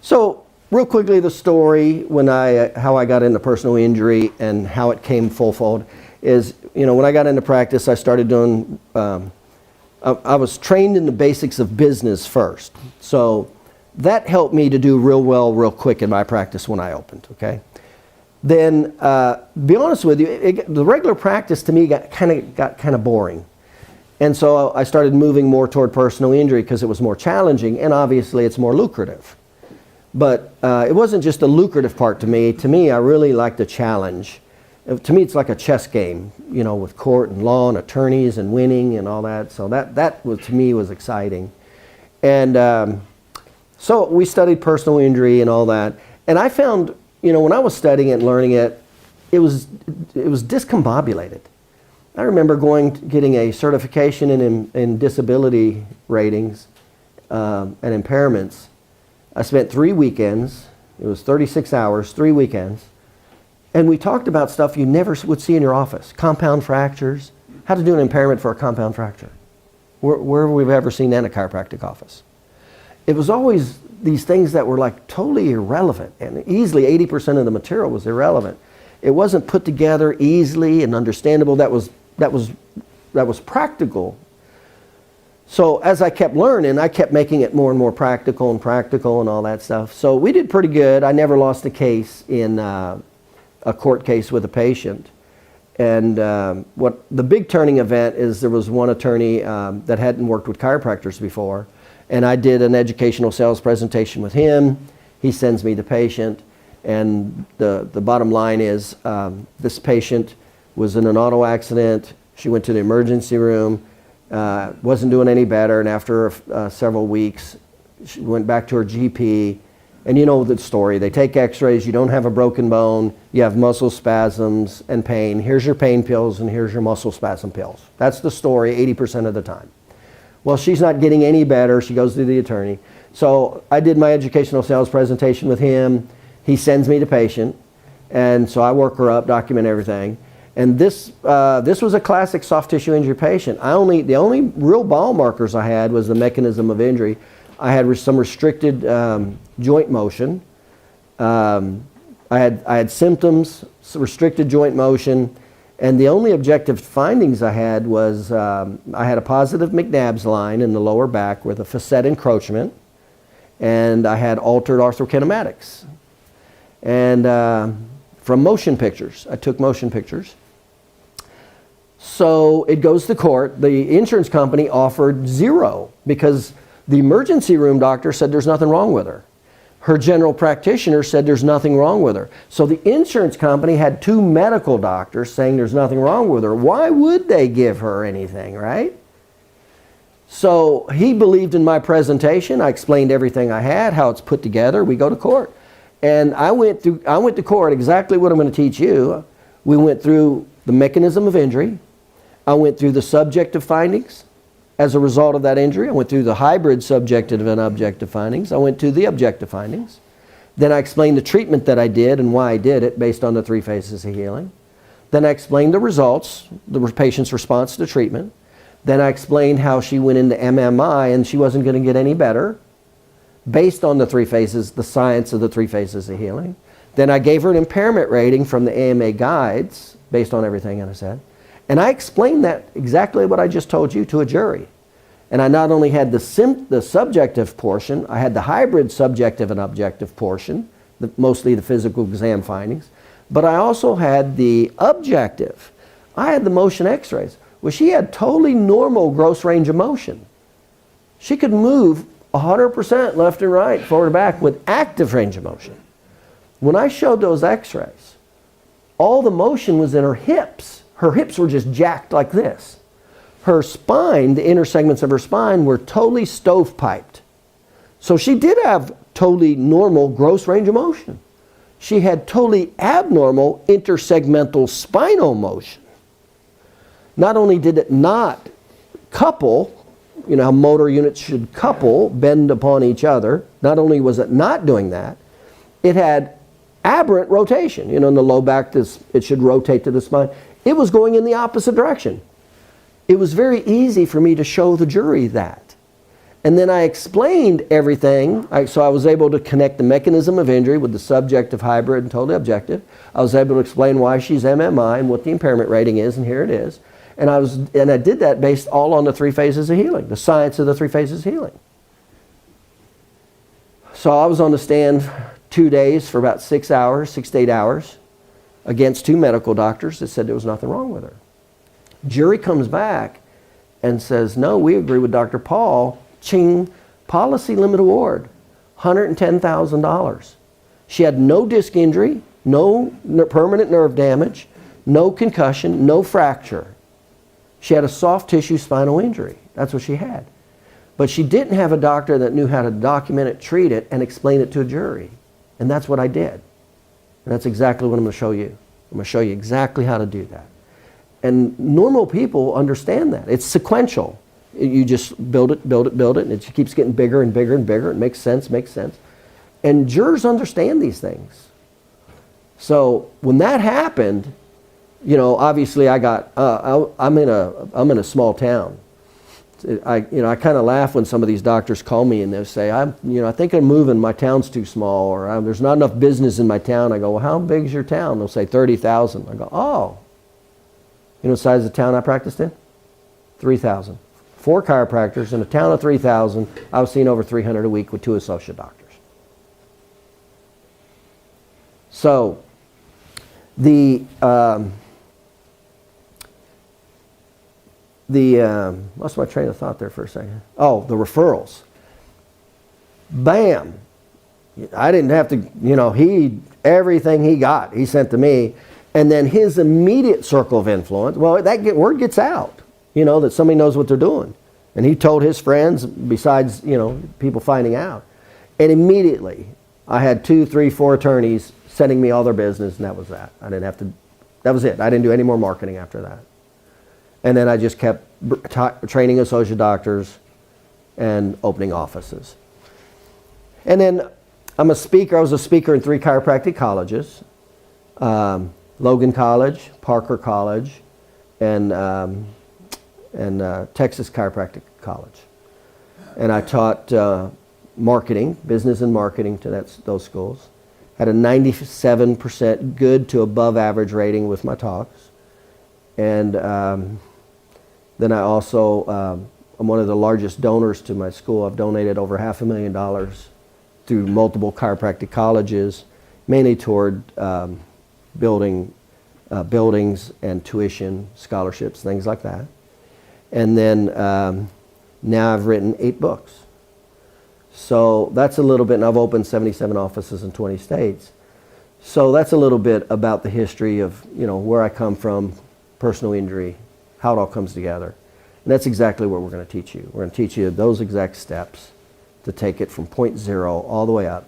So real quickly, the story how I got into personal injury and how it came full-fold is, when I got into practice, I started doing, I was trained in the basics of business first. So that helped me to do real well, real quick in my practice when I opened, okay? Then, be honest with you, the regular practice to me got kind of boring. And so I started moving more toward personal injury because it was more challenging, and obviously it's more lucrative. But it wasn't just the lucrative part to me. To me, I really like the challenge. To me, it's like a chess game, with court and law and attorneys and winning and all that. So that was, to me, was exciting. And so we studied personal injury and all that. And I found, when I was studying it and learning it, it was discombobulated. I remember getting a certification in disability ratings and impairments. I spent 3 weekends. It was 36 hours, 3 weekends. And we talked about stuff you never would see in your office. Compound fractures, how to do an impairment for a compound fracture. Where we've ever seen that in a chiropractic office. It was always these things that were like totally irrelevant, and easily 80% of the material was irrelevant. It wasn't put together easily and understandable. That was practical. So as I kept learning, I kept making it more and more practical and all that stuff. So we did pretty good. I never lost a case in a court case with a patient. And what the big turning event is, there was one attorney that hadn't worked with chiropractors before, and I did an educational sales presentation with him. He sends me the patient, and the bottom line is this patient was in an auto accident. She went to the emergency room, wasn't doing any better, and after several weeks, she went back to her GP. And you know the story. They take x-rays, you don't have a broken bone, you have muscle spasms and pain. Here's your pain pills and here's your muscle spasm pills. That's the story 80% of the time. Well, she's not getting any better. She goes to the attorney. So I did my educational sales presentation with him. He sends me the patient. And so I work her up, document everything. And this was a classic soft tissue injury patient. The only real ball markers I had was the mechanism of injury. I had some restricted joint motion. I had symptoms, restricted joint motion, and the only objective findings I had was I had a positive McNabb's line in the lower back with a facet encroachment, and I had altered arthrokinematics. And from motion pictures, I took motion pictures. So it goes to court. The insurance company offered 0 because the emergency room doctor said there's nothing wrong with her. Her general practitioner said there's nothing wrong with her. So the insurance company had 2 medical doctors saying there's nothing wrong with her. Why would they give her anything, right? So he believed in my presentation. I explained everything I had, how it's put together. We go to court. And I went to court exactly what I'm going to teach you. We went through the mechanism of injury. I went through the subjective findings. As a result of that injury, I went through the hybrid subjective and objective findings. I went to the objective findings. Then I explained the treatment that I did and why I did it based on the 3 phases of healing. Then I explained the results, the patient's response to treatment. Then I explained how she went into MMI and she wasn't going to get any better based on the 3 phases, the science of the 3 phases of healing. Then I gave her an impairment rating from the AMA guides based on everything that I said. And I explained that exactly what I just told you to a jury. And I not only had the subjective portion, I had the hybrid subjective and objective portion, mostly the physical exam findings, but I also had the objective. I had the motion x-rays. Well, she had totally normal gross range of motion. She could move 100% left and right, forward and back with active range of motion. When I showed those x-rays, all the motion was in her hips. Her hips were just jacked like this. Her spine, the inner segments of her spine, were totally stovepiped. So she did have totally normal gross range of motion. She had totally abnormal intersegmental spinal motion. Not only did it not couple, you know how motor units should couple, bend upon each other, not only was it not doing that, it had aberrant rotation. You know, in the low back, it should rotate to the spine. It was going in the opposite direction. It was very easy for me to show the jury that. And then I explained everything. So I was able to connect the mechanism of injury with the subjective, hybrid, and totally objective. I was able to explain why she's MMI and what the impairment rating is, and here it is. And I did that based all on the 3 phases of healing, the science of the 3 phases of healing. So I was on the stand 2 days for about 6 hours, 6 to 8 hours, against 2 medical doctors that said there was nothing wrong with her. Jury comes back and says, no, we agree with Dr. Paul. Ching, policy limit award, $110,000. She had no disc injury, no permanent nerve damage, no concussion, no fracture. She had a soft tissue spinal injury. That's what she had. But she didn't have a doctor that knew how to document it, treat it, and explain it to a jury. And that's what I did. And that's exactly what I'm going to show you. I'm going to show you exactly how to do that. And normal people understand that. It's sequential. You just build it, and it keeps getting bigger and bigger and bigger. It makes sense. And jurors understand these things. So when that happened, you know, obviously I got, I'm in a small town. I kind of laugh when some of these doctors call me and they say, I think I'm moving, my town's too small, or there's not enough business in my town. I go, well, how big is your town? They'll say 30,000. I go, oh. You know the size of the town I practiced in? 3,000. 4 chiropractors in a town of 3,000. I was seeing over 300 a week with 2 associate doctors. So lost my train of thought there for a second. Oh, the referrals. Bam. I didn't have to, everything he got, he sent to me. And then his immediate circle of influence, well, word gets out, that somebody knows what they're doing. And he told his friends, besides, people finding out. And immediately, I had 2, 3, 4 attorneys sending me all their business, and that was that. That was it. I didn't do any more marketing after that. And then I just kept training associate doctors and opening offices. And then I'm a speaker. I was a speaker in 3 chiropractic colleges. Logan College, Parker College, and Texas Chiropractic College. And I taught marketing, business and marketing to those schools. Had a 97% good to above average rating with my talks. And then I also, I'm one of the largest donors to my school. I've donated over $500,000 through multiple chiropractic colleges, mainly toward building buildings and tuition, scholarships, things like that. And then now I've written 8 books. So that's a little bit, and I've opened 77 offices in 20 states. So that's a little bit about the history of, where I come from, personal injury, how it all comes together. And that's exactly what we're going to teach you. We're going to teach you those exact steps to take it from point 0 all the way up.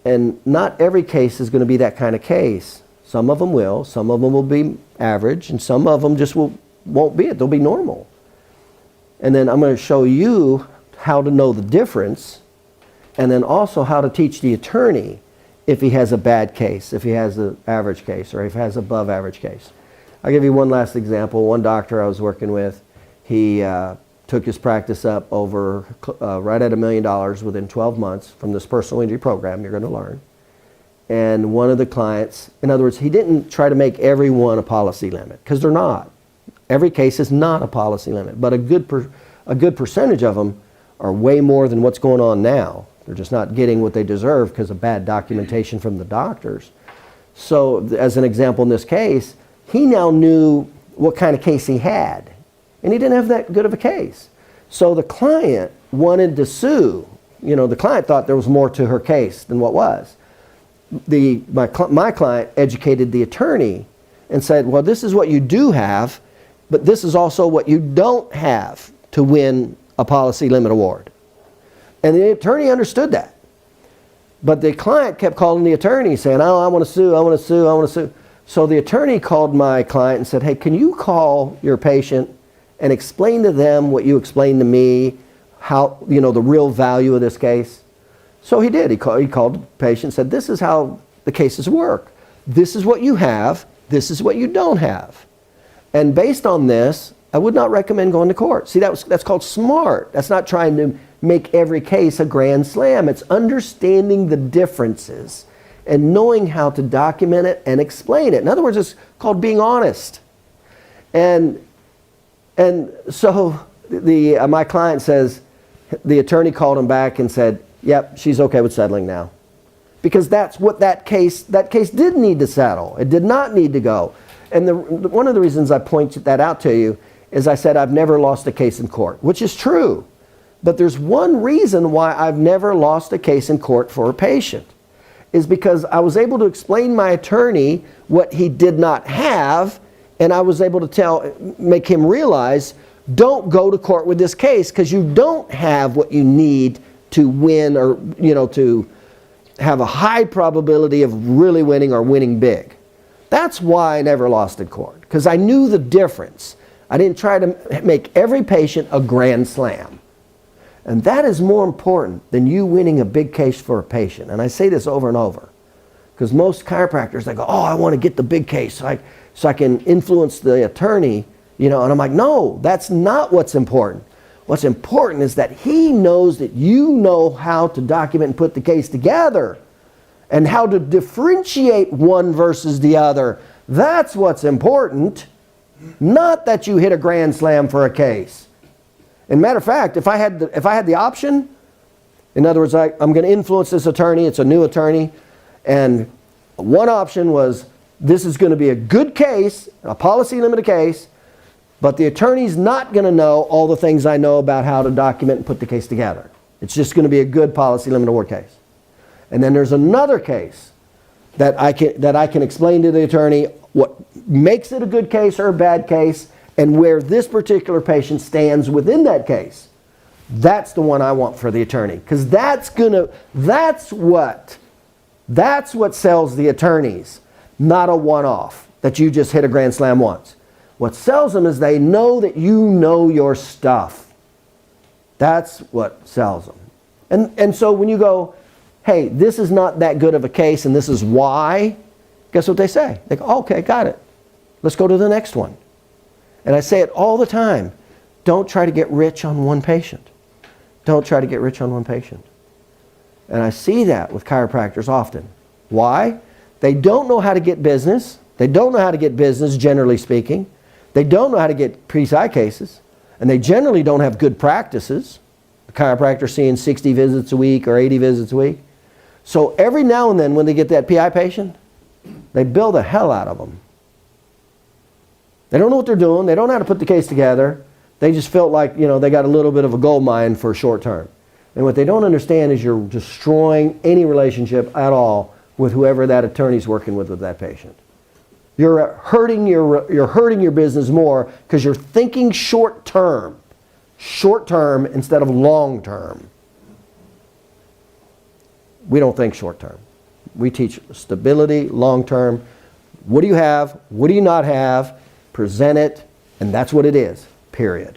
And not every case is going to be that kind of case. Some of them will. Some of them will be average, and some of them just won't be it. They'll be normal. And then I'm going to show you how to know the difference, and then also how to teach the attorney if he has a bad case, if he has an average case, or if he has above average case. I'll give you one last example. One doctor I was working with, he took his practice up over right at $1 million within 12 months from this personal injury program you're going to learn. And one of the clients, in other words, he didn't try to make everyone a policy limit, because they're not. Every case is not a policy limit, but a good percentage of them are way more than what's going on now. They're just not getting what they deserve because of bad documentation from the doctors. So as an example in this case, he now knew what kind of case he had, and he didn't have that good of a case. So the client wanted to sue. The client thought there was more to her case than what was. My client educated the attorney and said, well, this is what you do have, but this is also what you don't have to win a policy limit award. And the attorney understood that. But the client kept calling the attorney saying, oh, I want to sue, I want to sue, I want to sue. So the attorney called my client and said, hey, can you call your patient and explain to them what you explained to me, how, the real value of this case? So he did. He called the patient and said, this is how the cases work. This is what you have. This is what you don't have. And based on this, I would not recommend going to court. See, that's called smart. That's not trying to make every case a grand slam. It's understanding the differences and knowing how to document it and explain it. In other words, it's called being honest. And so my client says, the attorney called him back and said, yep, she's okay with settling now. Because that's what that case did need to settle. It did not need to go. And one of the reasons I pointed that out to you is I said I've never lost a case in court, which is true. But there's one reason why I've never lost a case in court for a patient, is because I was able to explain my attorney what he did not have, and I was able to make him realize, don't go to court with this case because you don't have what you need to win, or to have a high probability of really winning or winning big. That's why I never lost in court, because I knew the difference. I didn't try to make every patient a grand slam. And that is more important than you winning a big case for a patient. And I say this over and over, because most chiropractors, they go, oh, I want to get the big case so I can influence the attorney, and I'm like, no, that's not what's important. What's important is that he knows that you know how to document and put the case together and how to differentiate one versus the other. That's what's important, not that you hit a grand slam for a case. And matter of fact, if I had the option, in other words, I'm going to influence this attorney, it's a new attorney, and one option was, this is going to be a good case, a policy limited case, but the attorney's not going to know all the things I know about how to document and put the case together. It's just going to be a good policy limited award case. And then there's another case that I can explain to the attorney what makes it a good case or a bad case, and where this particular patient stands within that case. That's the one I want for the attorney, because that's what sells the attorneys, not a one-off that you just hit a grand slam once. What sells them is they know that you know your stuff. That's what sells them. And so when you go, hey, this is not that good of a case and this is why, guess what they say? They go, okay, got it. Let's go to the next one. And I say it all the time. Don't try to get rich on one patient. Don't try to get rich on one patient. And I see that with chiropractors often. Why? They don't know how to get business. They don't know how to get business, generally speaking. They don't know how to get PCI cases. And they generally don't have good practices. A chiropractor seeing 60 visits a week or 80 visits a week. So every now and then when they get that PI patient, they bill the hell out of them. They don't know what they're doing. They don't know how to put the case together. They just felt like, they got a little bit of a gold mine for short term. And what they don't understand is you're destroying any relationship at all with whoever that attorney's working with that patient. You're hurting your business more because you're thinking short term instead of long term. We don't think short term. We teach stability, long term. What do you have? What do you not have? Present it, and that's what it is, period.